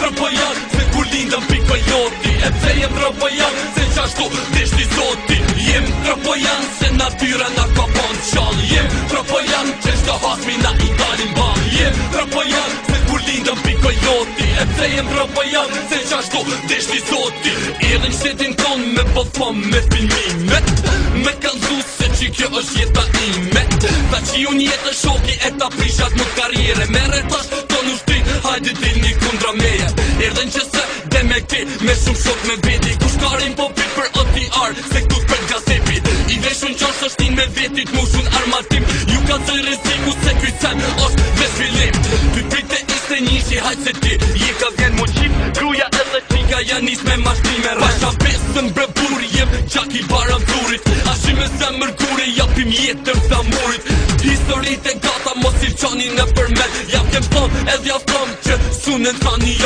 tropojan, se kur lindëm pikojoti. E pse jem tropojan, se qashtu deshti zoti. Jem tropojan, se natyra na ka bon qall. Jem tropojan, që shto hasmi na i dalim ball. Jem tropojan, se kur lindëm pikojoti. E pse jem tropojan, se qashtu deshti zoti. Edhe në shtetin ton me pëllfam me filmimet, me kalzu se që kjo është jeta ime. Ta që ju njetë shoki e ta prishat më karriere. Mere tash ton ushtin, hajde dilni kundra meje. Erdhen që se dhe me këti, me shumë shok me veti. Kushtarin po pit për OTR, se këtu s'për gazepi. I veshun qash është me vetit, mushun armatim. Ju ka të reziku se kycen është vesh fillim. Ty prite ishte njishi, hajtë se ti je ka vjen mu qip. Gruja edhe qika janë nis me mashtrime. Rasha besën bre buri, jem gjaki baram turit. Ashi me zemër kure, japim jetën sa murit. Historit e gata, mos i qani në përmet. Ja kem plan, edhe ja fram që sunën tani jo